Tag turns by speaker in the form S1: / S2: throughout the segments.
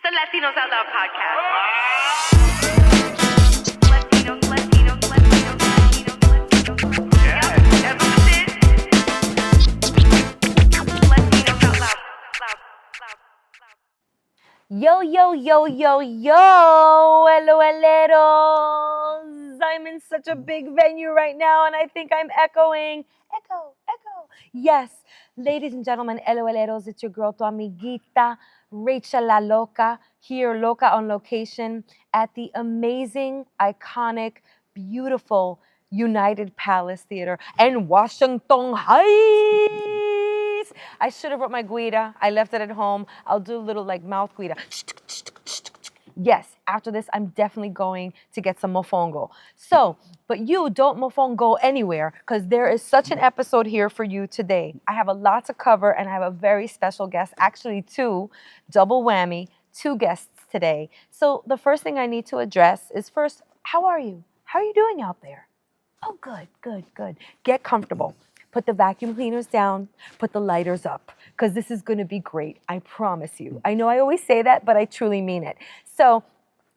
S1: The Latinos Out Loud podcast. Yeah, that's what this is. Latinos Out Loud.
S2: Yo, yo, yo, yo, yo, LOLeros. I'm in such a big venue right now, and I think I'm echoing. Echo. Yes, ladies and gentlemen, LOLeros, it's your girl, tu amiguita, Rachel La Loca, here, Loca on location at the amazing, iconic, beautiful United Palace Theater in Washington Heights. I should have brought my guida. I left it at home. I'll do a little like mouth guida. Yes, after this, I'm definitely going to get some mofongo. So, but you don't mofongo anywhere because there is such an episode here for you today. I have a lot to cover and I have a very special guest, actually two, double whammy, two guests today. So the first thing I need to address is first, how are you? How are you doing out there? Oh, good. Get comfortable. Put the vacuum cleaners down, put the lighters up, because this is going to be great. I promise you. I know I always say that, but I truly mean it. So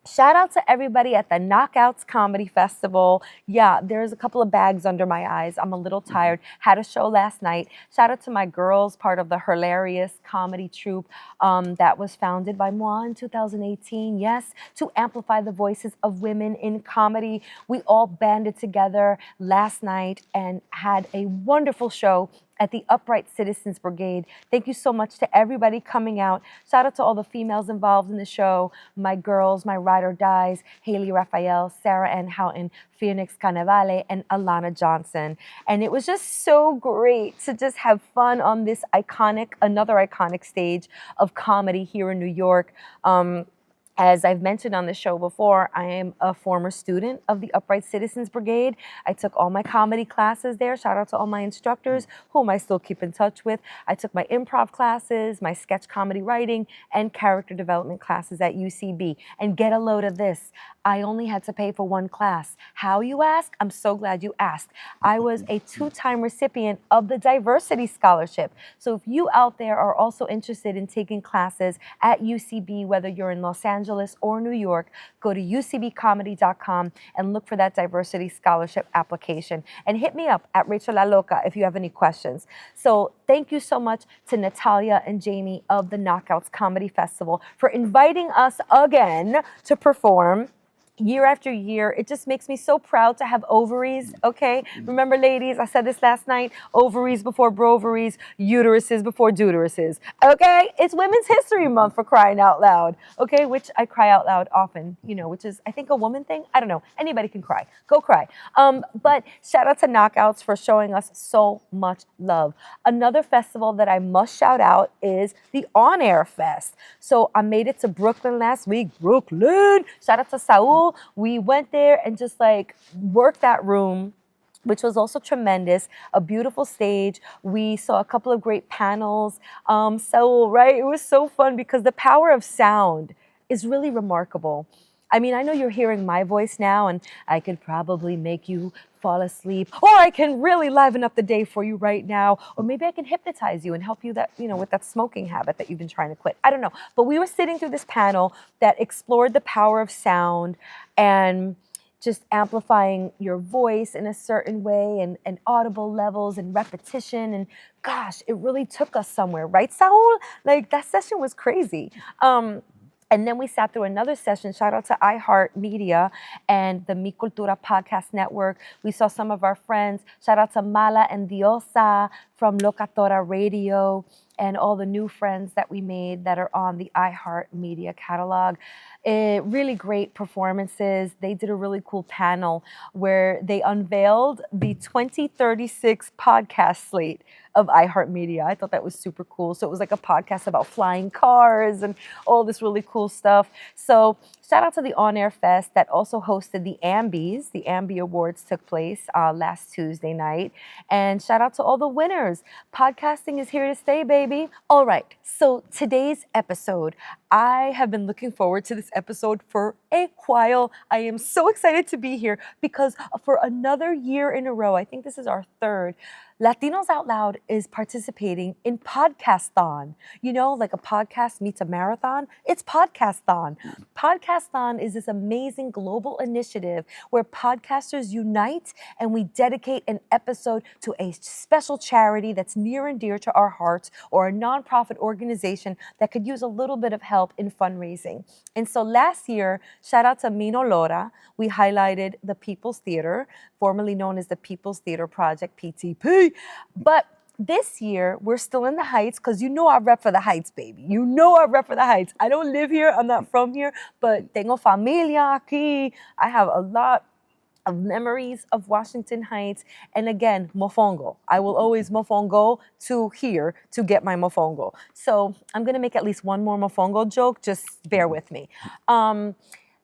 S2: shout out to everybody at the Knockouts Comedy Festival. Yeah, there's a couple of bags under my eyes. I'm a little tired. Had a show last night. Shout out to my girls, part of the hilarious comedy troupe that was founded by moi in 2018. Yes, to amplify the voices of women in comedy. We all banded together last night and had a wonderful show at the Upright Citizens Brigade. Thank you so much to everybody coming out. Shout out to all the females involved in the show, my girls, my ride or dies, Haley Raphael, Sarah Ann Houghton, Phoenix Canavale, and Alana Johnson. And it was just so great to just have fun on this another iconic stage of comedy here in New York. As I've mentioned on the show before, I am a former student of the Upright Citizens Brigade. I took all my comedy classes there. Shout out to all my instructors, whom I still keep in touch with. I took my improv classes, my sketch comedy writing, and character development classes at UCB. And get a load of this. I only had to pay for one class. How, you ask? I'm so glad you asked. I was a 2-time recipient of the Diversity Scholarship. So if you out there are also interested in taking classes at UCB, whether you're in Los Angeles or New York, go to ucbcomedy.com and look for that Diversity Scholarship application. And hit me up at Rachel La Loca if you have any questions. So thank you so much to Natalia and Jamie of the Knockouts Comedy Festival for inviting us again to perform. Year after year, it just makes me so proud to have ovaries, okay? Remember, ladies, I said this last night, ovaries before broveries, uteruses before deuteruses, okay? It's Women's History Month, for crying out loud, okay? Which I cry out loud often, which is, I think, a woman thing. I don't know. Anybody can cry. Go cry. But shout out to Knockouts for showing us so much love. Another festival that I must shout out is the On Air Fest. So I made it to Brooklyn last week. Brooklyn! Shout out to Saul. We went there and just worked that room, which was also tremendous. A beautiful stage. We saw a couple of great panels. Right? It was so fun because the power of sound is really remarkable. I mean, I know you're hearing my voice now, and I could probably make you fall asleep, or I can really liven up the day for you right now, or maybe I can hypnotize you and help you with that smoking habit that you've been trying to quit. I don't know. But we were sitting through this panel that explored the power of sound and just amplifying your voice in a certain way and audible levels and repetition. And gosh, it really took us somewhere, right, Saul? That session was crazy. And then we sat through another session. Shout out to iHeartMedia and the Mi Cultura Podcast Network. We saw some of our friends. Shout out to Mala and Diosa from Locatora Radio and all the new friends that we made that are on the iHeartMedia catalog. Really great performances. They did a really cool panel where they unveiled the 2036 podcast slate of iHeartMedia. I thought that was super cool. So it was like a podcast about flying cars and all this really cool stuff. So shout out to the On Air Fest that also hosted the Ambies. The Ambie Awards took place last Tuesday night. And shout out to all the winners. Podcasting is here to stay, baby. All right. So today's episode, I have been looking forward to this episode for a while. I am so excited to be here because for another year in a row, I think this is our third, Latinos Out Loud is participating in Podcasthon. You know, like a podcast meets a marathon, it's Podcasthon. Podcasthon is this amazing global initiative where podcasters unite and we dedicate an episode to a special charity that's near and dear to our hearts or a nonprofit organization that could use a little bit of help in fundraising. And so last year, shout out to Mino Lora, we highlighted the People's Theater, formerly known as the People's Theater Project, PTP. But this year, we're still in the Heights because you know I rep for the Heights, baby. You know I rep for the Heights. I don't live here. I'm not from here, but tengo familia aquí. I have a lot of memories of Washington Heights. And again, mofongo. I will always mofongo to here to get my mofongo. So I'm going to make at least one more mofongo joke. Just bear with me.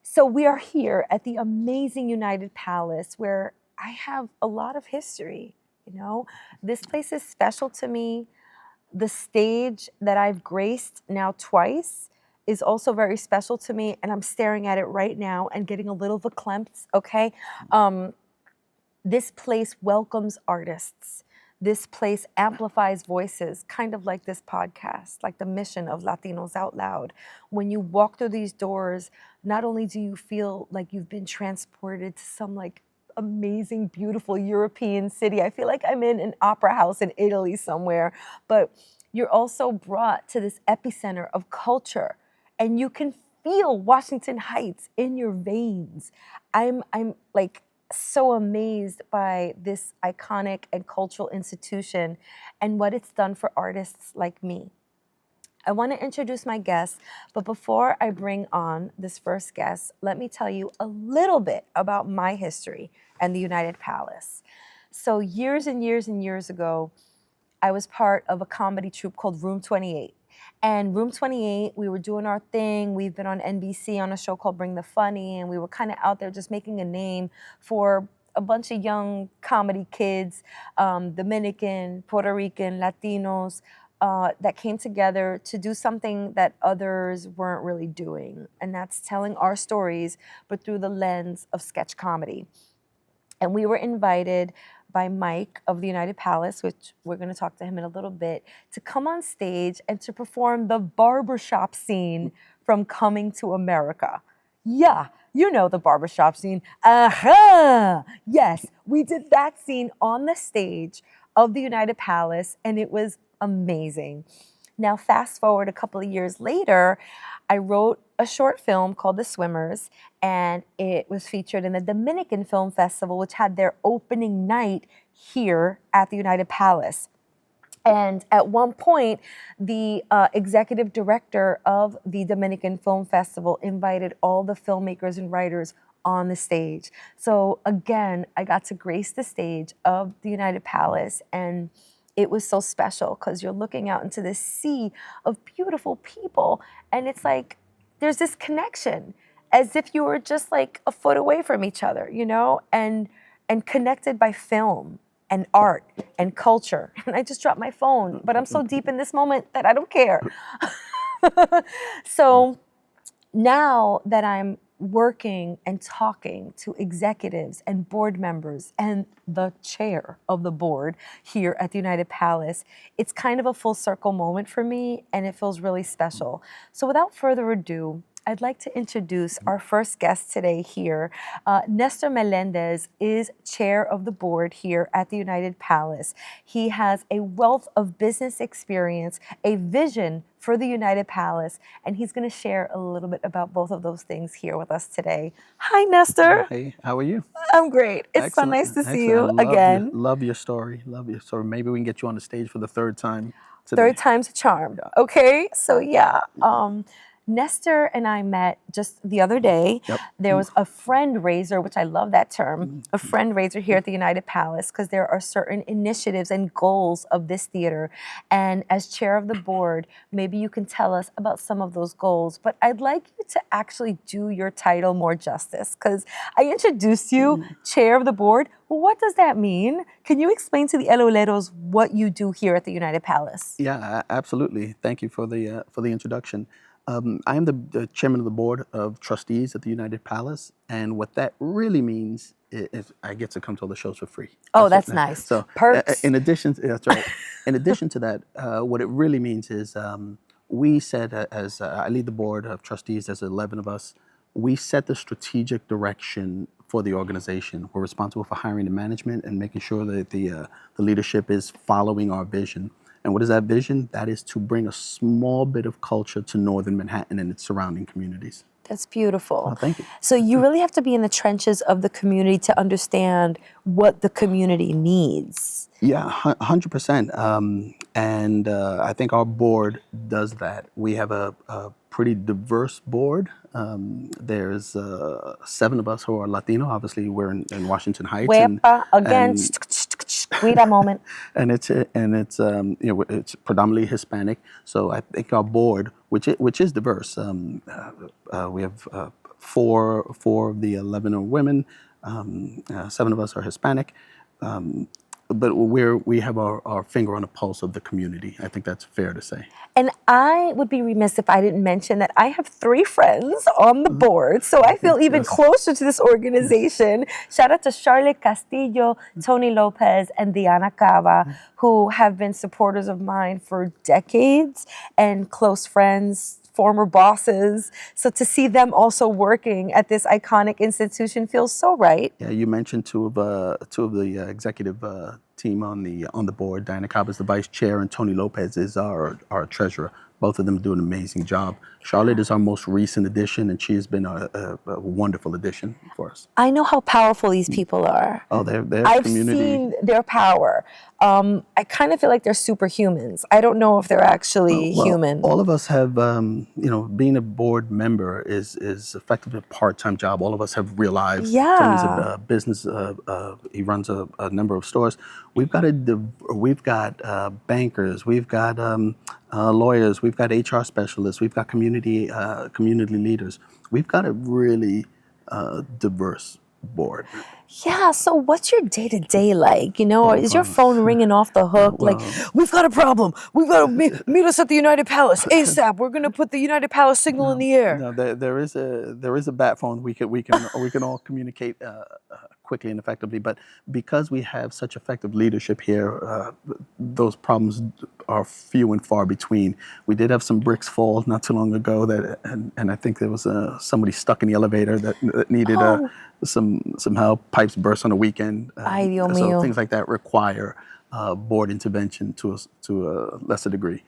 S2: So we are here at the amazing United Palace where I have a lot of history. You know, this place is special to me. The stage that I've graced now twice is also very special to me, and I'm staring at it right now and getting a little verklempt, okay? This place welcomes artists. This place amplifies voices, kind of like this podcast, like the mission of Latinos Out Loud. When you walk through these doors, not only do you feel like you've been transported to some like amazing, beautiful European city. I feel like I'm in an opera house in Italy somewhere, but you're also brought to this epicenter of culture and you can feel Washington Heights in your veins. I'm like so amazed by this iconic and cultural institution and what it's done for artists like me. I want to introduce my guests, but before I bring on this first guest, let me tell you a little bit about my history and the United Palace. So years and years and years ago, I was part of a comedy troupe called Room 28. And Room 28, we were doing our thing. We've been on NBC on a show called Bring the Funny, and we were kind of out there just making a name for a bunch of young comedy kids, Dominican, Puerto Rican, Latinos, that came together to do something that others weren't really doing. And that's telling our stories, but through the lens of sketch comedy. And we were invited by Mike of the United Palace, which we're going to talk to him in a little bit, to come on stage and to perform the barbershop scene from Coming to America. Yeah, you know the barbershop scene. Aha! Yes, we did that scene on the stage of the United Palace, and it was amazing. Now, fast forward a couple of years later, I wrote a short film called The Swimmers, and it was featured in the Dominican Film Festival, which had their opening night here at the United Palace. And at one point, the executive director of the Dominican Film Festival invited all the filmmakers and writers on the stage. So again, I got to grace the stage of the United Palace, and it was so special because you're looking out into this sea of beautiful people, and it's like there's this connection as if you were just like a foot away from each other, you know, and connected by film and art and culture. And I just dropped my phone, but I'm so deep in this moment that I don't care. So now that I'm working and talking to executives and board members and the chair of the board here at the United Palace, it's kind of a full circle moment for me, and it feels really special. So without further ado, I'd like to introduce our first guest today here. Nestor Meléndez is chair of the board here at the United Palace. He has a wealth of business experience, a vision for the United Palace, and he's going to share a little bit about both of those things here with us today. Hi, Nestor.
S3: Hey, how are you?
S2: I'm great. It's so nice to see you again.
S3: Love your story. Love your story. Maybe we can get you on the stage for the third time today.
S2: Third time's a charm.
S3: Yeah.
S2: Okay, so yeah. Nestor and I met just the other day.
S3: Yep.
S2: There was a friend raiser, which I love that term, a friend raiser here at the United Palace, because there are certain initiatives and goals of this theater. And as chair of the board, maybe you can tell us about some of those goals. But I'd like you to actually do your title more justice, because I introduced you, chair of the board. Well, what does that mean? Can you explain to the Eloleros what you do here at the United Palace?
S3: Yeah, absolutely. Thank you for the introduction. I am the chairman of the board of trustees at the United Palace, and what that really means is I get to come to all the shows for free.
S2: Oh, that's
S3: what-
S2: nice.
S3: So,
S2: Perks.
S3: in addition, that's right. In addition to that, what it really means is we said, as I lead the board of trustees, there's 11 of us. We set the strategic direction for the organization. We're responsible for hiring the management and making sure that the leadership is following our vision. And what is that vision? That is to bring a small bit of culture to Northern Manhattan and its surrounding communities.
S2: That's beautiful.
S3: Oh, thank you.
S2: So you really have to be in the trenches of the community to understand what the community needs.
S3: Yeah, 100%. And I think our board does that. We have a pretty diverse board. There's 7 of us who are Latino. Obviously, we're in Washington Heights.
S2: Wepa, again, wait a moment.
S3: And it's it's predominantly Hispanic. So I think our board, which is diverse, we have 4 of the 11 are women, 7 of us are Hispanic. But we have our finger on the pulse of the community. I think that's fair to say.
S2: And I would be remiss if I didn't mention that I have 3 friends on the board, so I feel even closer to this organization. Shout out to Charlotte Castillo, Tony Lopez, and Diana Cava, who have been supporters of mine for decades and close friends, former bosses. So to see them also working at this iconic institution feels so right.
S3: Yeah, you mentioned two of the executive team on the board. Diana Cobb is the vice chair, and Tony Lopez is our treasurer. Both of them do an amazing job. Charlotte is our most recent addition, and she has been a wonderful addition for us.
S2: I know how powerful these people are.
S3: Oh, they're
S2: I've
S3: community.
S2: seen their power. I kind of feel like they're superhumans. I don't know if they're actually human.
S3: All of us have, being a board member is effectively a part-time job. All of us have real lives.
S2: Yeah.
S3: Tony's a business. He runs a number of stores. We've got bankers. We've got lawyers. We've got HR specialists. We've got community leaders. We've got a really diverse board.
S2: Yeah, so what's your day-to-day like? Is your phone ringing off the hook? Like, we've got a problem. We've got to meet us at the United Palace ASAP. We're going to put the United Palace signal in the air.
S3: No, there is a bat phone. We can all communicate quickly and effectively. But because we have such effective leadership here, those problems are few and far between. We did have some bricks fall not too long ago and I think there was somebody stuck in the elevator that needed some help. Pipes burst on the weekend.
S2: Ay, Dios
S3: so
S2: mío.
S3: things like that require board intervention to a lesser degree.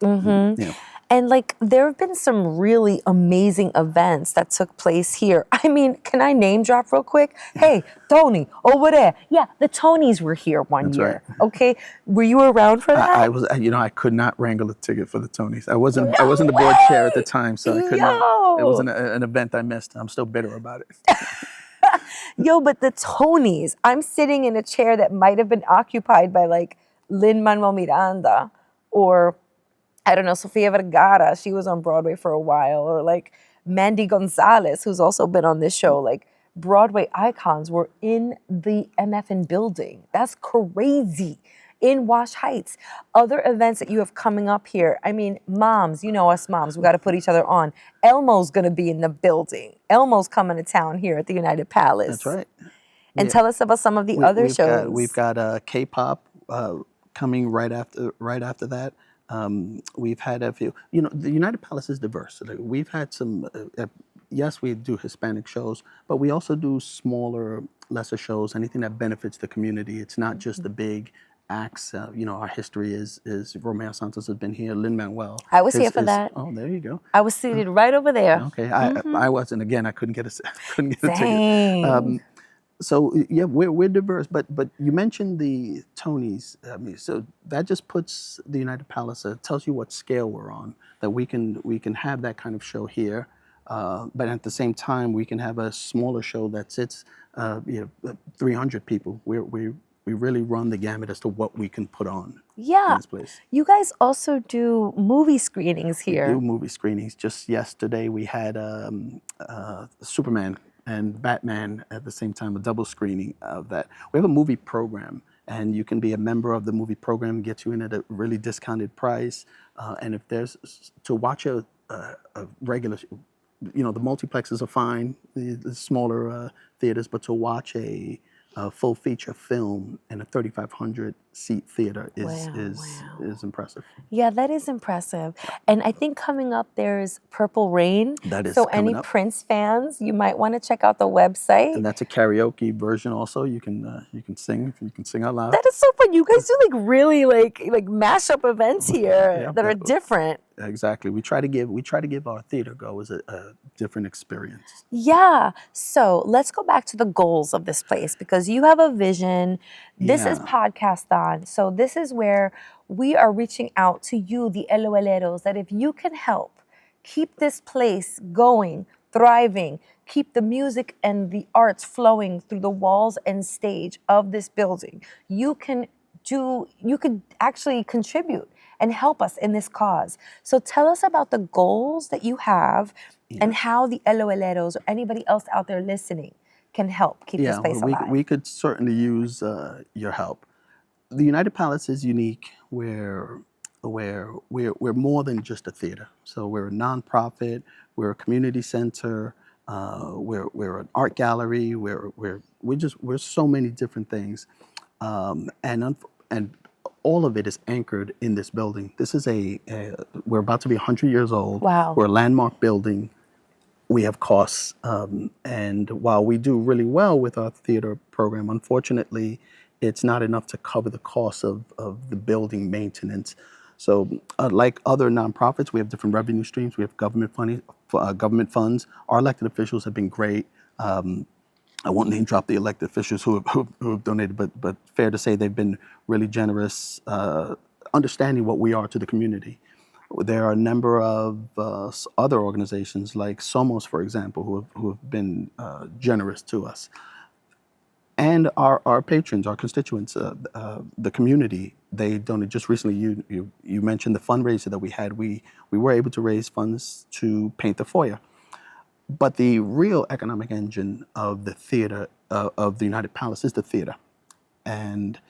S2: Mm-hmm.
S3: Yeah.
S2: And there have been some really amazing events that took place here. I mean, can I name drop real quick? Hey, Tony, over there. Yeah, the Tonys were here one year.
S3: Right.
S2: Okay, were you around for that?
S3: I was, I could not wrangle a ticket for the Tonys. I wasn't the board chair at the time, so I couldn't. It was an event I missed. I'm still bitter about it.
S2: Yo, but the Tonys, I'm sitting in a chair that might have been occupied by Lin-Manuel Miranda or I don't know, Sofia Vergara, she was on Broadway for a while, or Mandy Gonzalez, who's also been on this show. Broadway icons were in the MFN building. That's crazy. In Wash Heights. Other events that you have coming up here. I mean, moms, you know us moms, we got to put each other on. Elmo's going to be in the building. Elmo's coming to town here at the United Palace.
S3: That's right.
S2: And tell us about some of the other shows.
S3: We've got K-pop coming right after that. We've had a few. The United Palace is diverse. We've had some. Yes, we do Hispanic shows, but we also do smaller, lesser shows. Anything that benefits the community. It's not just the big acts. Our history is Romeo Santos has been here. Lin-Manuel.
S2: I was here for that.
S3: Oh, there you go.
S2: I was seated right over there.
S3: Okay, I wasn't. Again, I couldn't get a ticket.
S2: Dang.
S3: So yeah, we're diverse, but you mentioned the Tonys. So that just puts the United Palace. Tells you what scale we're on. That we can have that kind of show here, but at the same time we can have a smaller show that sits 300 people. We really run the gamut as to what we can put on.
S2: Yeah.
S3: In this place.
S2: You guys also do movie screenings here.
S3: We do movie screenings. Just yesterday we had Superman and Batman at the same time, a double screening of that. We have a movie program, and you can be a member of the movie program, get you in at a really discounted price. And if there's to watch a a regular, the multiplexes are fine, the smaller theaters, but to watch a full feature film in a 3,500 seat theater is impressive.
S2: Yeah, that is impressive. And I think coming up there's Purple Rain.
S3: That is
S2: so
S3: coming
S2: any
S3: up.
S2: Prince fans, you might want to check out the website.
S3: And that's a karaoke version also. You can sing out loud.
S2: That is so fun. You guys do like really like mashup events here that are different.
S3: Exactly. We try to give our theater goers a different experience.
S2: Yeah. So let's go back to the goals of this place because you have a vision. This is Podcasthon. So this is where we are reaching out to you, the LOLeros, that if you can help keep this place going, thriving, keep the music and the arts flowing through the walls and stage of this building, you could actually contribute and help us in this cause. So tell us about the goals that you have and how the LOLeros or anybody else out there listening can help keep this place alive.
S3: We could certainly use your help. The United Palace is unique where we're more than just a theater. So we're a nonprofit, we're a community center, we're an art gallery, we're so many different things, and all of it is anchored in this building. This is we're about to be 100 years old.
S2: Wow.
S3: We're a landmark building. We have costs, and while we do really well with our theater program, unfortunately, it's not enough to cover the costs of the building maintenance. So like other nonprofits, we have different revenue streams. We have government funds. Our elected officials have been great. I won't name drop the elected officials who have donated, but fair to say they've been really generous, understanding what we are to the community. There are a number of other organizations like Somos, for example, who have been generous to us. And our patrons, our constituents, the community, they donate. Just recently, you mentioned the fundraiser that we had. We were able to raise funds to paint the foyer. But the real economic engine of the theater, of the United Palace, is the theater. And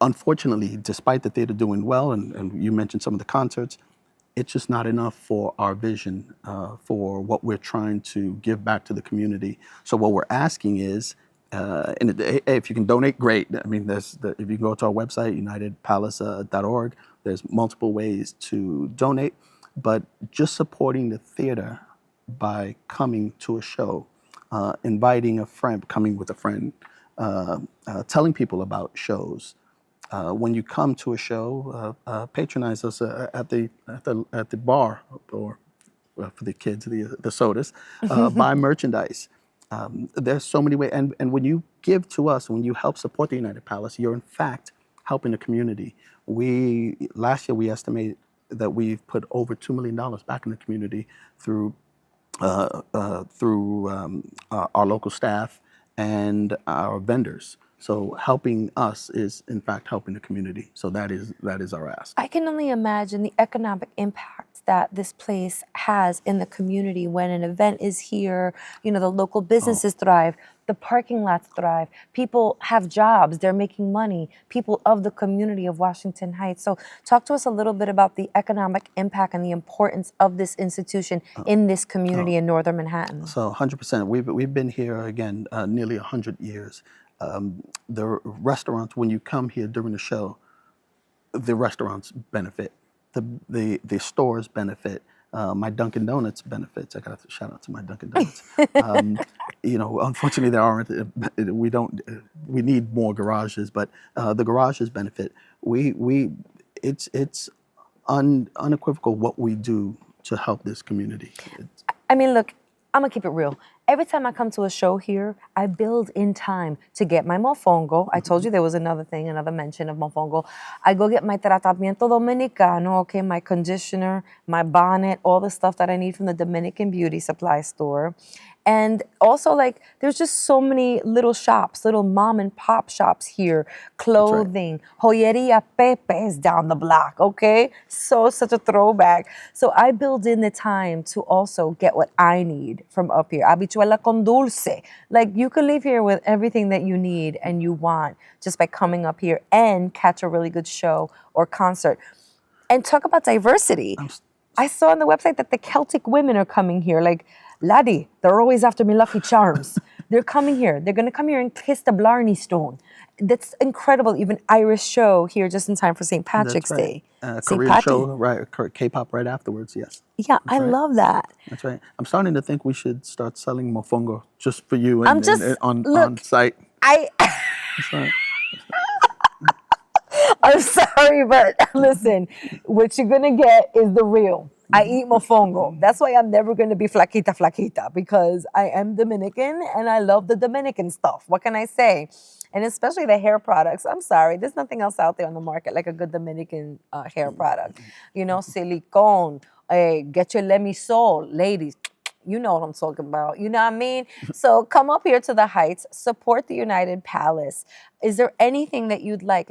S3: unfortunately, despite the theater doing well, and you mentioned some of the concerts, it's just not enough for our vision, for what we're trying to give back to the community. So what we're asking is, if you can donate, great. I mean, if you go to our website, unitedpalace.org, there's multiple ways to donate. But just supporting the theater by coming to a show, inviting a friend, coming with a friend, telling people about shows. When you come to a show, patronize us at the bar, or for the kids, the sodas. Buy merchandise. There's so many ways, and when you give to us, when you help support the United Palace, you're in fact helping the community. Last year we estimated that we've put over $2 million back in the community through our local staff and our vendors. So helping us is, in fact, helping the community. So that is our ask.
S2: I can only imagine the economic impact that this place has in the community when an event is here. The local businesses thrive, the parking lots thrive, people have jobs, they're making money, people of the community of Washington Heights. So talk to us a little bit about the economic impact and the importance of this institution in this community in Northern Manhattan.
S3: So 100%. We've been here, again, nearly 100 years. The restaurants, when you come here during the show, the restaurants benefit. The stores benefit. My Dunkin' Donuts benefits. I got to shout out to my Dunkin' Donuts. Unfortunately, there aren't. We need more garages, but the garages benefit. It's unequivocal what we do to help this community.
S2: I mean, look, I'm gonna keep it real. Every time I come to a show here, I build in time to get my mofongo. I told you there was another mention of mofongo. I go get my tratamiento dominicano, okay, my conditioner, my bonnet, all the stuff that I need from the Dominican beauty supply store. And also, there's just so many little shops, little mom and pop shops here. Clothing, Joyeria Pepe's down the block, okay? Such a throwback. So I build in the time to also get what I need from up here. Habichuela con dulce. You can leave here with everything that you need and you want just by coming up here and catch a really good show or concert. And talk about diversity. I saw on the website that the Celtic women are coming here. Like, laddie, they're always after me Lucky Charms. They're coming here. They're going to come here and kiss the Blarney Stone. That's incredible. Even Irish show here just in time for St. Patrick's
S3: That's right.
S2: Day. St.
S3: Korean
S2: Patty.
S3: show, right? K-pop right afterwards. Yes.
S2: Yeah, I
S3: right.
S2: love that.
S3: That's right. I'm starting to think we should start selling mofongo just for you
S2: I'm just-
S3: on site. That's right.
S2: I'm sorry, but listen, what you're gonna get is the real. I eat mofongo. That's why I'm never gonna be flaquita, because I am Dominican and I love the Dominican stuff. What can I say? And especially the hair products. I'm sorry, there's nothing else out there on the market like a good Dominican hair product. You know, silicone, get your Lemisol, ladies. You know what I'm talking about. You know what I mean? So come up here to the Heights, support the United Palace. Is there anything that you'd like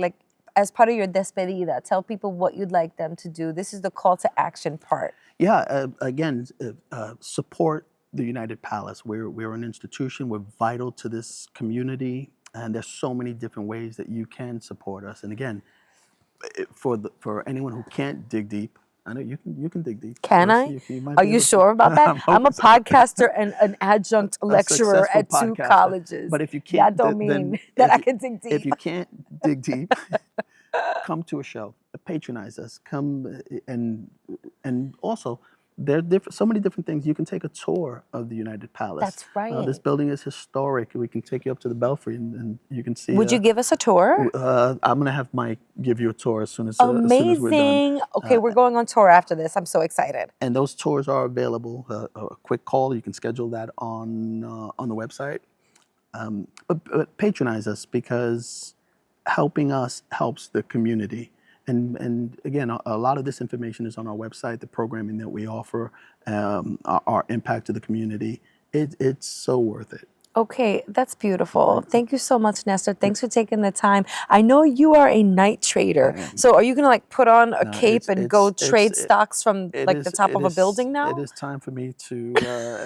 S2: as part of your despedida, tell people what you'd like them to do. This is the call to action part.
S3: Yeah, again, support the United Palace. We're an institution. We're vital to this community, and there's so many different ways that you can support us. And again, for anyone who can't dig deep, I know you can dig deep.
S2: Can I? Are you sure about that? I'm a podcaster and an adjunct lecturer at two colleges.
S3: But if you can't,
S2: that don't mean that I can dig deep.
S3: If you can't dig deep, come to a show, patronize us, come and also there are so many different things. You can take a tour of the United Palace.
S2: That's right.
S3: This building is historic. We can take you up to the Belfry and you can see.
S2: Would you give us a tour?
S3: I'm gonna have Mike give you a tour as soon as
S2: Amazing.
S3: we're done.
S2: Okay, we're going on tour after this. I'm so excited.
S3: And those tours are available. A quick call. You can schedule that on the website. But patronize us, because helping us helps the community. And again, a lot of this information is on our website, the programming that we offer, our impact to the community. It's so worth it.
S2: Okay, that's beautiful. Thank you so much, Nestor. Thanks for taking the time. I know you are a night trader. So are you going to put on a cape and go trade stocks from the top of a building now?
S3: It is time for me to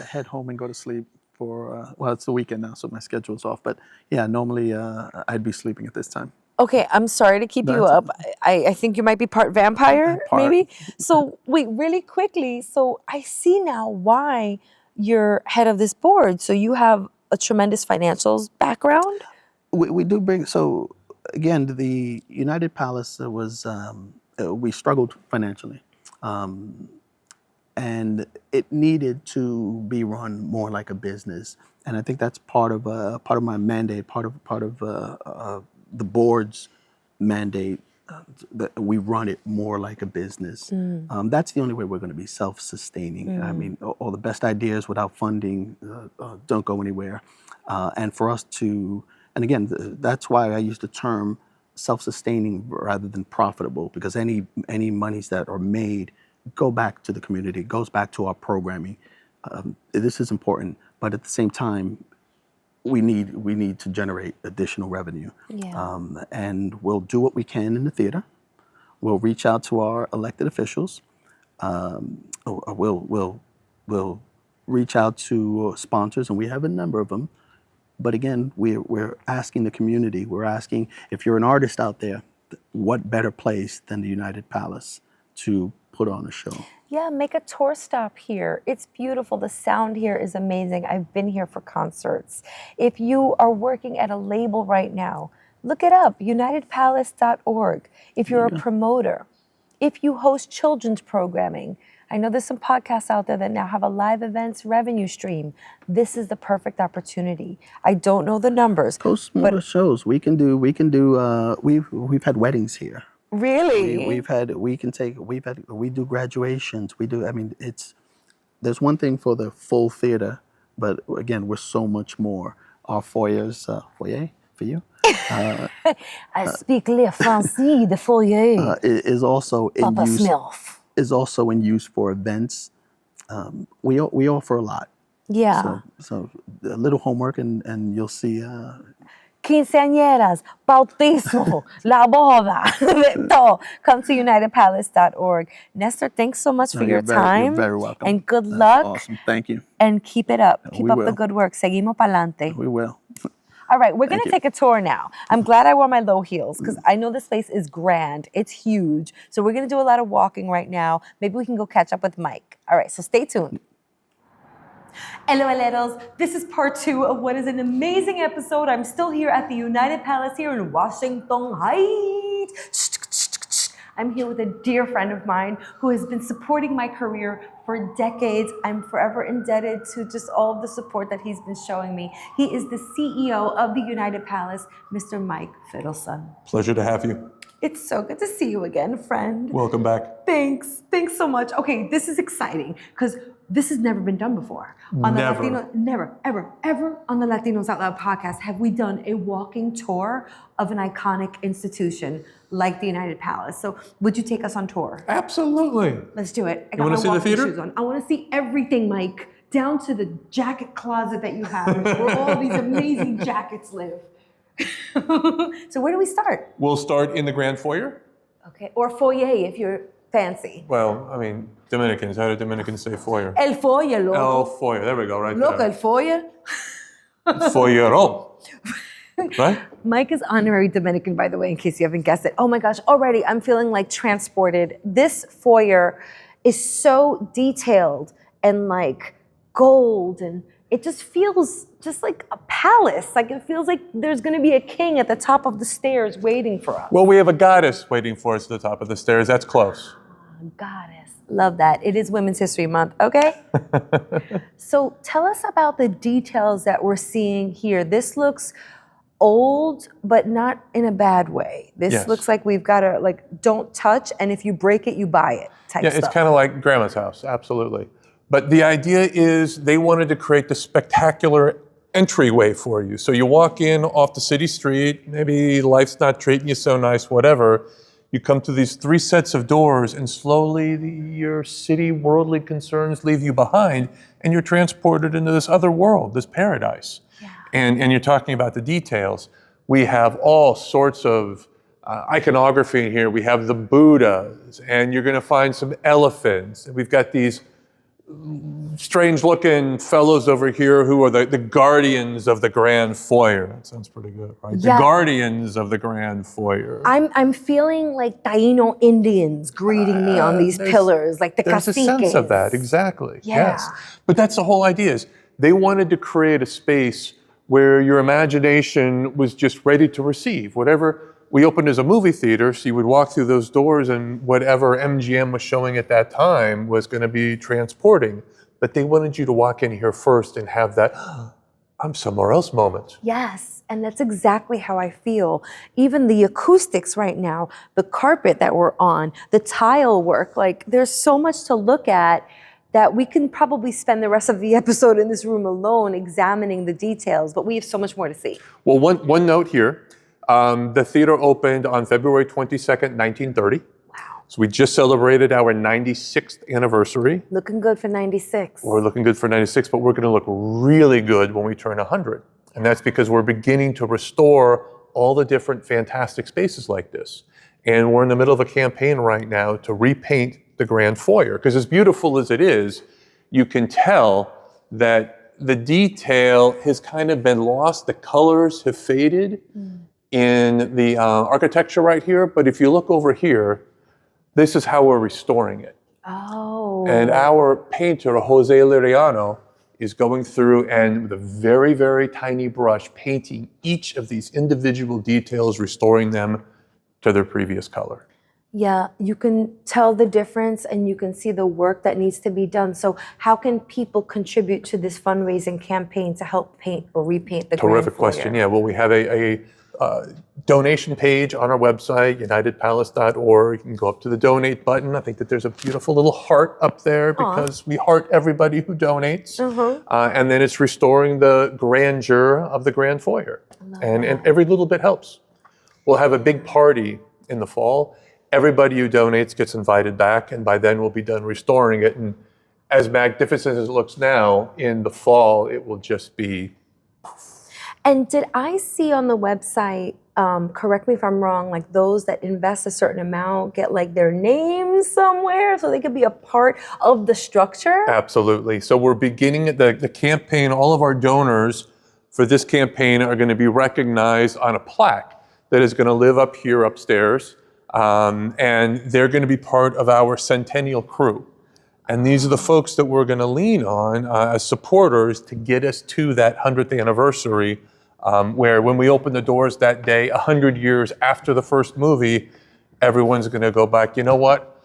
S3: head home and go to sleep for, it's the weekend now, so my schedule's off. But yeah, normally I'd be sleeping at this time.
S2: Okay, I'm sorry to keep you up. I think you might be part vampire, maybe. So wait, really quickly. So I see now why you're head of this board. So you have a tremendous financials background.
S3: We do bring. So again, the United Palace was we struggled financially, and it needed to be run more like a business. And I think that's part of my mandate, part of the board's mandate, that we run it more like a business. That's the only way we're going to be self-sustaining. I mean, all the best ideas without funding don't go anywhere. And for us to, and again, that's why I use the term self-sustaining rather than profitable, because any monies that are made go back to the community, goes back to our programming. This is important, but at the same time, we need to generate additional revenue.
S2: Yeah.
S3: And we'll do what we can in the theater. We'll reach out to our elected officials. We'll reach out to sponsors, and we have a number of them. But again, we're asking the community. We're asking, if you're an artist out there, what better place than the United Palace to put on a show?
S2: Yeah, make a tour stop here. It's beautiful. The sound here is amazing. I've been here for concerts. If you are working at a label right now, look it up, unitedpalace.org. If you're a promoter, if you host children's programming, I know there's some podcasts out there that now have a live events revenue stream. This is the perfect opportunity. I don't know the numbers.
S3: Post smaller shows. We we've had weddings here.
S2: Really?
S3: We do graduations. There's one thing for the full theater, but again, we're so much more. Our foyer for you.
S2: I speak le français, the foyer.
S3: Is also in
S2: Papa
S3: use.
S2: Smilf.
S3: Is also in use for events. We offer a lot.
S2: Yeah.
S3: So a little homework and you'll see.
S2: Quinceañeras, bautismo, la boda, todo. Come to unitedpalace.org. Nestor, thanks so much for your time.
S3: You're very welcome.
S2: And good luck.
S3: Awesome. Thank you.
S2: And keep it up. Keep
S3: We
S2: up the
S3: will.
S2: good work. Seguimos pa'lante.
S3: We will.
S2: All right, we're going
S3: Thank
S2: to
S3: you.
S2: take a tour now. I'm glad I wore my low heels because I know this place is grand. It's huge. So we're going to do a lot of walking right now. Maybe we can go catch up with Mike. All right, so stay tuned. Hello, Aleros. This is part 2 of what is an amazing episode. I'm still here at the United Palace here in Washington Heights. I'm here with a dear friend of mine who has been supporting my career for decades. I'm forever indebted to just all of the support that he's been showing me. He is the CEO of the United Palace, Mr. Mike Fitelson.
S4: Pleasure to have you.
S2: It's so good to see you again, friend.
S4: Welcome back.
S2: Thanks so much. Okay, this is exciting because this has never been done before. On the
S4: Never.
S2: Never, ever on the Latinos Out Loud podcast have we done a walking tour of an iconic institution like the United Palace. So would you take us on tour?
S4: Absolutely.
S2: Let's do it. I
S4: You wanna
S2: my
S4: see the
S2: walking
S4: theater?
S2: shoes on. I want to see everything, Mike, down to the jacket closet that you have where all these amazing jackets live. So where do we start?
S4: We'll start in the grand foyer.
S2: Okay, or foyer if you're fancy.
S4: Well, I mean, Dominicans. How do Dominicans say foyer?
S2: El foyer, loco.
S4: El foyer. There we go, right
S2: Loco, el
S4: there.
S2: foyer.
S4: Foyero. Right?
S2: Mike is honorary Dominican, by the way, in case you haven't guessed it. Oh my gosh, already I'm feeling like transported. This foyer is so detailed and like gold, and it just feels just like a palace. Like it feels like there's gonna be a king at the top of the stairs waiting for us.
S4: Well, we have a goddess waiting for us at the top of the stairs. That's close.
S2: Goddess. Love that. It is Women's History Month, okay? So tell us about the details that we're seeing here. This looks old, but not in a bad way. This
S4: Yes.
S2: looks like we've got to, like, don't touch, and if you break it, you buy it type
S4: Yeah,
S2: stuff.
S4: it's kind of like grandma's house. Absolutely. But the idea is they wanted to create the spectacular entryway for you. So you walk in off the city street, maybe life's not treating you so nice, whatever. You come to these 3 sets of doors, and slowly your city worldly concerns leave you behind, and you're transported into this other world, this paradise.
S2: Yeah.
S4: And you're talking about the details. We have all sorts of iconography in here. We have the Buddhas, and you're going to find some elephants. And we've got these strange-looking fellows over here who are the guardians of the grand foyer. That sounds pretty good, right?
S2: Yeah.
S4: The guardians of the grand foyer.
S2: I'm feeling like Taino Indians greeting me on these
S4: there's-
S2: pillars, like the
S4: There's a
S2: caciques.
S4: sense of that, exactly.
S2: Yeah.
S4: Yes. But that's the whole idea is they wanted to create a space where your imagination was just ready to receive whatever. We opened as a movie theater, so you would walk through those doors and whatever MGM was showing at that time was going to be transporting. But they wanted you to walk in here first and have that, I'm somewhere else moment.
S2: Yes, and that's exactly how I feel. Even the acoustics right now, the carpet that we're on, the tile work, like there's so much to look at that we can probably spend the rest of the episode in this room alone examining the details, but we have so much more to see.
S4: Well, one note here. The theater opened on February 22nd, 1930.
S2: Wow.
S4: So we just celebrated our 96th anniversary.
S2: Looking good for 96.
S4: We're looking good for 96, but we're going to look really good when we turn 100. And that's because we're beginning to restore all the different fantastic spaces like this. And we're in the middle of a campaign right now to repaint the grand foyer. Because as beautiful as it is, you can tell that the detail has kind of been lost. The colors have faded in the architecture right here. But if you look over here, this is how we're restoring it.
S2: Oh.
S4: And our painter, Jose Liriano, is going through and with a very, very tiny brush, painting each of these individual details, restoring them to their previous color.
S2: Yeah, you can tell the difference and you can see the work that needs to be done. So how can people contribute to this fundraising campaign to help paint or repaint the
S4: Terrific
S2: grand foyer?
S4: question. Yeah, well, we have a donation page on our website, unitedpalace.org. You can go up to the donate button. I think that there's a beautiful little heart up there because we heart everybody who donates. And then it's restoring the grandeur of the grand foyer. And every little bit helps. We'll have a big party in the fall. Everybody who donates gets invited back, and by then we'll be done restoring it. And as magnificent as it looks now, in the fall, it will just be.
S2: And did I see on the website, correct me if I'm wrong, like those that invest a certain amount get like their names somewhere so they could be a part of the structure?
S4: Absolutely. So we're beginning the campaign. All of our donors for this campaign are going to be recognized on a plaque that is going to live up here upstairs. And they're going to be part of our centennial crew. And these are the folks that we're going to lean on as supporters to get us to that 100th anniversary, where when we open the doors that day, 100 years after the first movie, everyone's going to go back, you know what?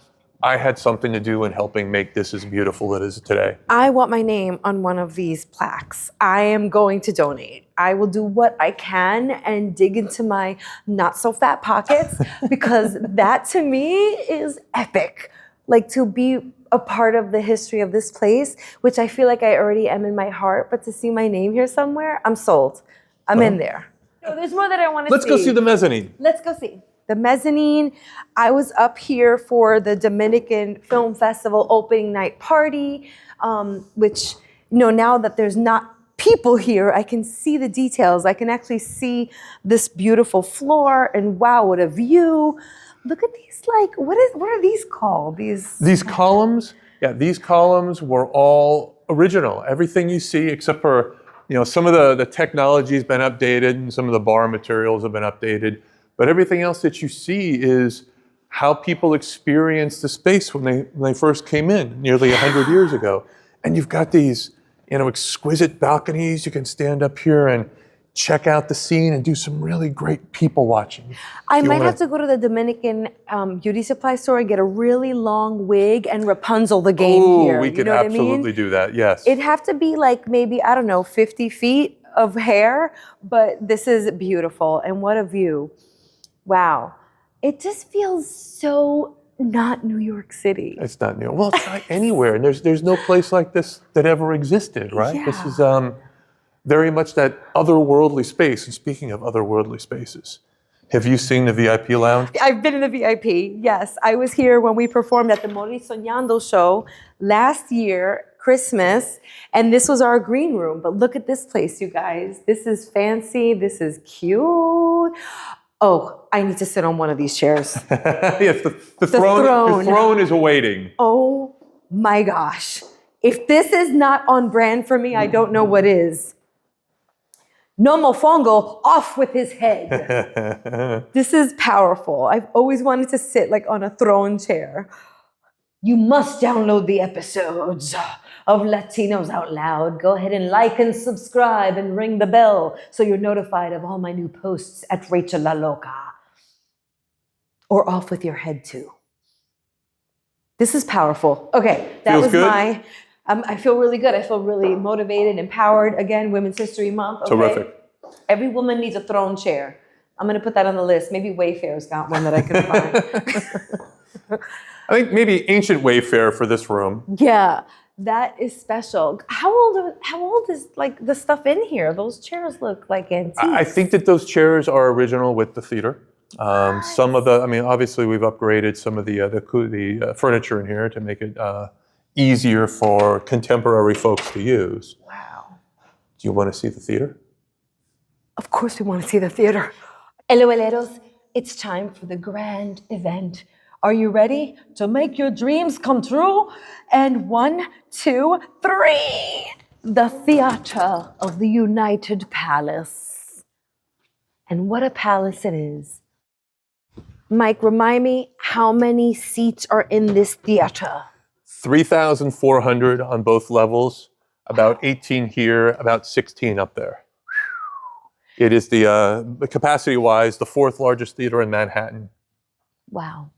S4: I had something to do in helping make this as beautiful as it is today.
S2: I want my name on one of these plaques. I am going to donate. I will do what I can and dig into my not so fat pockets because that to me is epic. Like to be a part of the history of this place, which I feel like I already am in my heart, but to see my name here somewhere, I'm sold. I'm in there. No, there's more that I want to see.
S4: Let's go see the mezzanine.
S2: Let's go see. The mezzanine. I was up here for the Dominican Film Festival opening night party, which, now that there's not people here, I can see the details. I can actually see this beautiful floor and wow, what a view. Look at these, what are these called?
S4: These columns? Yeah, these columns were all original. Everything you see except for, some of the technology's been updated and some of the bar materials have been updated. But everything else that you see is how people experienced the space when they first came in nearly 100 years ago. And you've got these, exquisite balconies. You can stand up here and check out the scene and do some really great people watching.
S2: I might have to go to the Dominican beauty supply store and get a really long wig and Rapunzel the game here.
S4: We could absolutely do that, yes.
S2: It'd have to be maybe, 50 feet of hair, but this is beautiful. And what a view. Wow. It just feels so not New York City.
S4: It's not New York. Well, it's not anywhere. And there's no place like this that ever existed, right?
S2: Yeah.
S4: This is very much that otherworldly space. And speaking of otherworldly spaces, have you seen the VIP lounge?
S2: I've been in the VIP, yes. I was here when we performed at the Mori Soñando show last year, Christmas, and this was our green room. But look at this place, you guys. This is fancy. This is cute. Oh, I need to sit on one of these chairs.
S4: Yes, the throne is awaiting.
S2: Oh my gosh. If this is not on brand for me, I don't know what is. No mofongo, off with his head. This is powerful. I've always wanted to sit on a throne chair. You must download the episodes of Latinos Out Loud. Go ahead and like and subscribe and ring the bell so you're notified of all my new posts at Rachel La Loca. Or off with your head too. This is powerful. Okay, that
S4: Feels
S2: was
S4: good?
S2: I feel really good. I feel really motivated, empowered. Again, Women's History Month. Okay?
S4: Terrific.
S2: Every woman needs a throne chair. I'm going to put that on the list. Maybe Wayfair's got one that I can find.
S4: I think maybe ancient Wayfair for this room.
S2: Yeah, that is special. How old is the stuff in here? Those chairs look like antiques.
S4: I think that those chairs are original with the theater. Some of obviously we've upgraded some of the furniture in here to make it easier for contemporary folks to use.
S2: Wow.
S4: Do you want to see the theater?
S2: Of course we want to see the theater. LOLeros, it's time for the grand event. Are you ready to make your dreams come true? And 1, 2, 3. The Theatre of the United Palace. And what a palace it is. Mike, remind me how many seats are in this theater?
S4: 3,400 on both levels, about 18 here, about 16 up there. It is the capacity-wise, the 4th largest theater in Manhattan.
S2: Wow.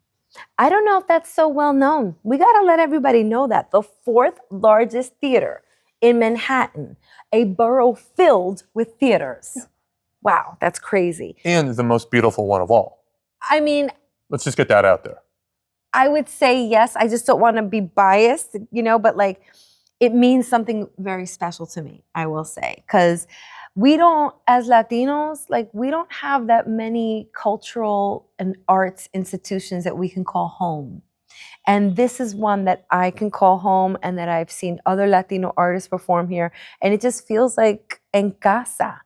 S2: I don't know if that's so well known. We got to let everybody know that. The 4th largest theater in Manhattan, a borough filled with theaters. Yeah. Wow, that's crazy.
S4: And the most beautiful one of all.
S2: I mean,
S4: let's just get that out there.
S2: I would say yes. I just don't want to be biased, but it means something very special to me, I will say. Because we don't, as Latinos, we don't have that many cultural and arts institutions that we can call home. And this is one that I can call home and that I've seen other Latino artists perform here. And it just feels like en casa,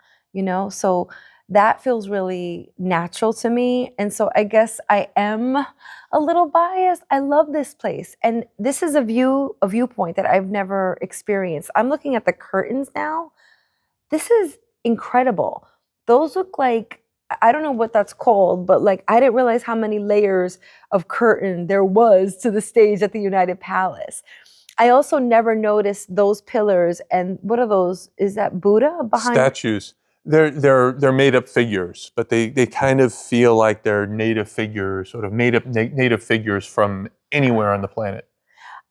S2: So that feels really natural to me. And so I guess I am a little biased. I love this place. And this is a viewpoint that I've never experienced. I'm looking at the curtains now. This is incredible. Those look like, I don't know what that's called, but like I didn't realize how many layers of curtain there was to the stage at the United Palace. I also never noticed those pillars. And what are those? Is that Buddha behind?
S4: Statues. They're made up figures, but they kind of feel like they're native figures, sort of made up native figures from anywhere on the planet.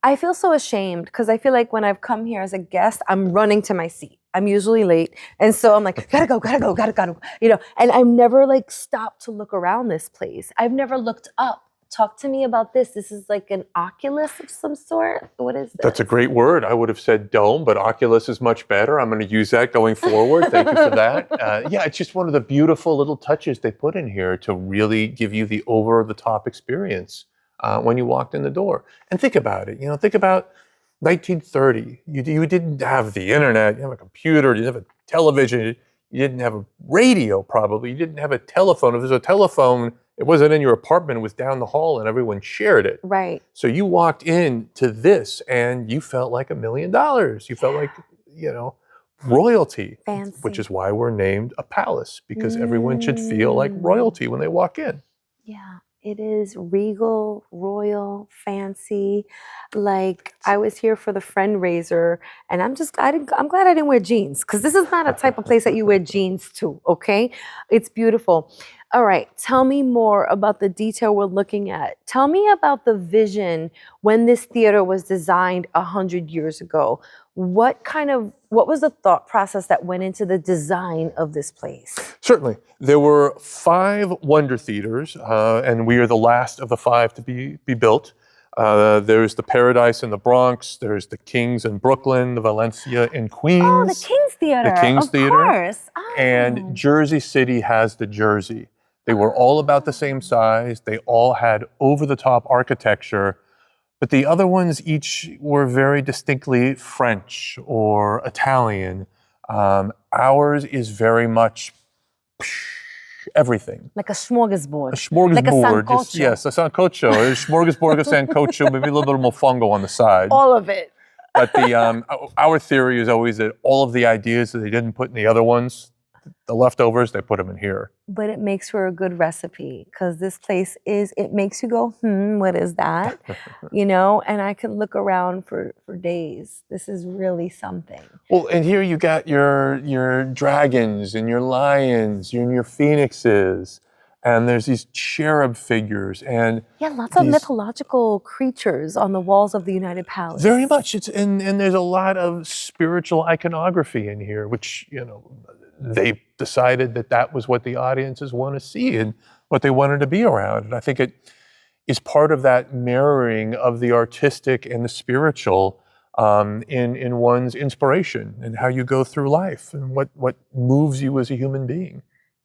S2: I feel so ashamed because I feel like when I've come here as a guest, I'm running to my seat. I'm usually late. And so I'm like, gotta go, you know, and I've never like stopped to look around this place. I've never looked up. Talk to me about this. This is like an Oculus of some sort. What is this?
S4: That's a great word. I would have said dome, but Oculus is much better. I'm going to use that going forward. Thank you for that. Yeah, it's just one of the beautiful little touches they put in here to really give you the over-the-top experience when you walked in the door. And think about it. You know, think about 1930. You didn't have the internet. You didn't have a computer. You didn't have a television. You didn't have a radio, probably. You didn't have a telephone. If there's a telephone, it wasn't in your apartment. It was down the hall, and everyone shared it.
S2: Right.
S4: So you walked into this, and you felt like $1 million. You felt like, you know, royalty.
S2: Fancy.
S4: Which is why we're named a palace, because everyone should feel like royalty when they walk in.
S2: Yeah. It is regal, royal, fancy. Like I was here for the friend raiser, and I'm glad I didn't wear jeans because this is not a type of place that you wear jeans to. Okay, it's beautiful. All right, tell me more about the detail we're looking at. Tell me about the vision when this theater was designed 100 years ago. What was the thought process that went into the design of this place?
S4: Certainly. There were 5 Wonder Theaters, and we are the last of the 5 to be built. There's the Paradise in the Bronx, there's the Kings in Brooklyn, the Valencia in Queens.
S2: Oh, the King's Theater.
S4: The King's Theater.
S2: Of course. Oh.
S4: And Jersey City has the Jersey. They were all about the same size. They all had over-the-top architecture. But the other ones each were very distinctly French or Italian. Ours is very much everything.
S2: Like a smorgasbord.
S4: A smorgasbord.
S2: Like a sancocho.
S4: Yes, a sancocho. A smorgasbord of sancocho, maybe a little bit of mofongo on the side.
S2: All of it.
S4: But our theory is always that all of the ideas that they didn't put in the other ones, the leftovers, they put them in here.
S2: But it makes for a good recipe because this place it makes you go, what is that? You know, and I can look around for days. This is really something.
S4: Well, and here you got your dragons and your lions and your phoenixes, and there's these cherub figures and
S2: lots of mythological creatures on the walls of the United Palace.
S4: Very much. And there's a lot of spiritual iconography in here, which, you know, they decided that was what the audiences want to see and what they wanted to be around. And I think it is part of that mirroring of the artistic and the spiritual in one's inspiration and how you go through life and what moves you as a human being.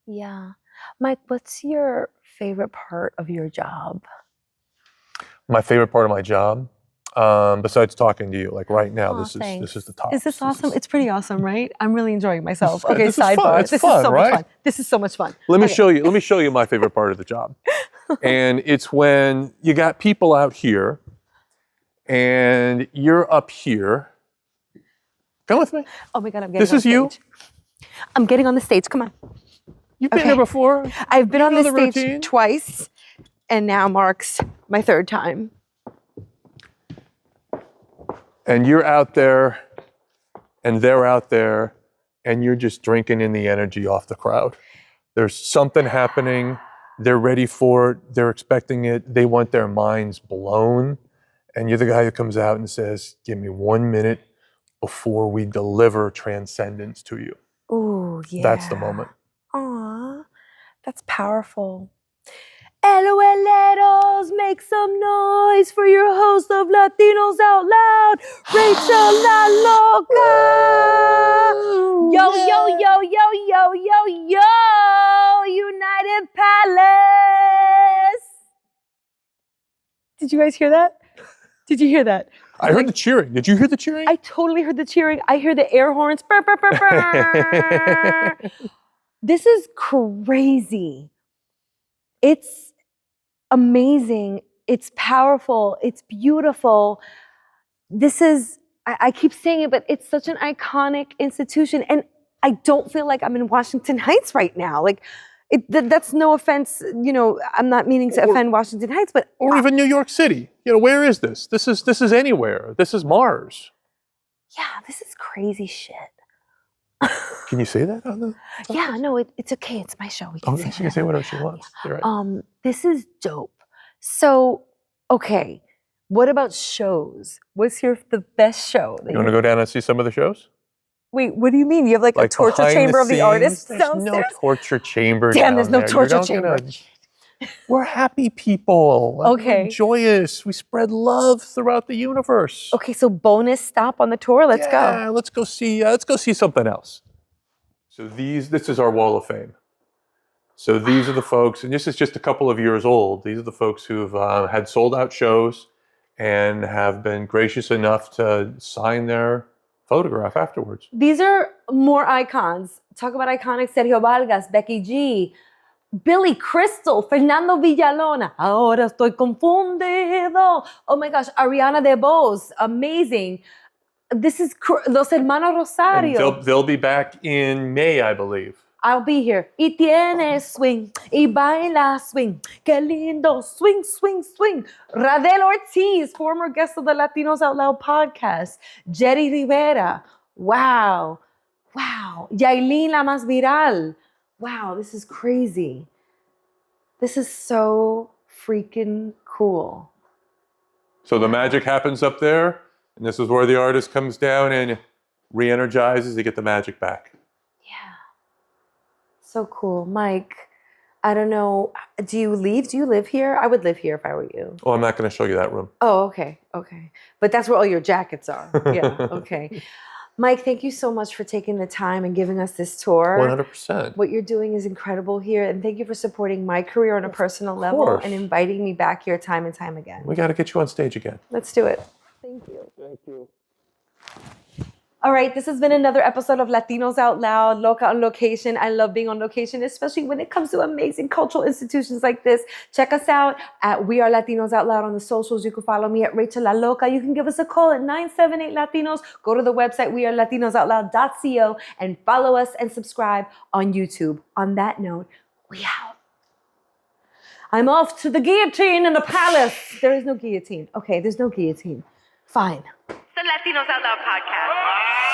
S2: Yeah. Mike, what's your favorite part of your job?
S4: My favorite part of my job? Besides talking to you, like right now, this is the top.
S2: Is this awesome? It's pretty awesome, right? I'm really enjoying myself. Okay,
S4: this is fun.
S2: sidebar.
S4: It's
S2: This
S4: fun,
S2: is so
S4: right?
S2: much fun. This is so much fun.
S4: Let me show you my favorite part of the job. And it's when you got people out here and you're up here. Come with me.
S2: Oh my God, I'm getting
S4: This
S2: on
S4: is
S2: stage.
S4: you?
S2: I'm getting on the stage. Come on.
S4: You've been there before?
S2: I've been
S4: You
S2: on
S4: know
S2: this
S4: the
S2: stage
S4: routine?
S2: twice, and now marks my 3rd time.
S4: And you're out there and they're out there and you're just drinking in the energy off the crowd. There's something happening. They're ready for it. They're expecting it. They want their minds blown. And you're the guy who comes out and says, give me 1 minute before we deliver transcendence to you.
S2: Ooh, yeah.
S4: That's the moment.
S2: Aw, that's powerful. LOLeros, make some noise for your host of Latinos Out Loud, Rachel La Loca. Yo, yo, yo, yo, yo, yo, yo, United Palace. Did you guys hear that? Did you hear that?
S4: I heard the cheering. Did you hear the cheering?
S2: I totally heard the cheering. I hear the air horns. Burr, burr, burr, burr. This is crazy. It's amazing. It's powerful. It's beautiful. This is, I keep saying it, but it's such an iconic institution. And I don't feel like I'm in Washington Heights right now. Like, that's no offense. I'm not meaning to offend Washington Heights, but
S4: Or even New York City. Where is this? This is anywhere. This is Mars.
S2: yeah, this is crazy shit.
S4: Can you say that on the?
S2: Yeah, no, it's okay. It's my show. We can say
S4: She can say whatever she wants. You're right.
S2: This is dope. So, okay, what about shows? What's the best show?
S4: You want to go down and see some of the shows?
S2: Wait, what do you mean? You have like a torture
S4: behind
S2: chamber of the artists
S4: There's
S2: downstairs?
S4: no torture chamber.
S2: Damn, there's
S4: down
S2: no
S4: there.
S2: torture
S4: You're not
S2: chamber.
S4: We're happy people.
S2: Okay.
S4: We're joyous. We spread love throughout the universe.
S2: Okay, so bonus stop on the tour. Let's go.
S4: Yeah, let's go see something else. So this is our wall of fame. So these are the folks, and this is just a couple of years old. These are the folks who've had sold out shows and have been gracious enough to sign their photograph afterwards.
S2: These are more icons. Talk about iconic: Sergio Vargas, Becky G, Billy Crystal, Fernando Villalona. Ahora estoy confundido. Oh my gosh, Ariana DeBose, amazing. This is Los Hermanos Rosario.
S4: And they'll be back in May, I believe.
S2: I'll be here. Y tiene swing, y baila swing. Qué lindo, swing, swing, swing. Radel Ortiz, former guest of the Latinos Out Loud podcast. Jerry Rivera. Wow. Wow. Yailin La Más Viral. Wow, this is crazy. This is so freaking cool.
S4: So the magic happens up there, and this is where the artist comes down and re-energizes to get the magic back.
S2: Yeah. So cool. Mike, I don't know. Do you live here? I would live here if I were you.
S4: Oh, I'm not going to show you that room.
S2: Oh, okay. Okay. But that's where all your jackets are. Yeah. Okay. Mike, thank you so much for taking the time and giving us this tour.
S4: 100%.
S2: What you're doing is incredible here. And thank you for supporting my career on a personal level
S4: course.
S2: and inviting me back here time and time again.
S4: We got to get you on stage again.
S2: Let's do it. Thank you.
S4: Thank you.
S2: All right, this has been another episode of Latinos Out Loud, Loca on Location. I love being on location, especially when it comes to amazing cultural institutions like this. Check us out at We Are Latinos Out Loud on the socials. You can follow me at Rachel La Loca. You can give us a call at 978-Latinos. Go to the website, wearelatinosOutloud.co, and follow us and subscribe on YouTube. On that note, we out. I'm off to the guillotine in the palace. There is no guillotine. Okay, there's no guillotine. Fine.
S1: The Latinos Out Loud podcast.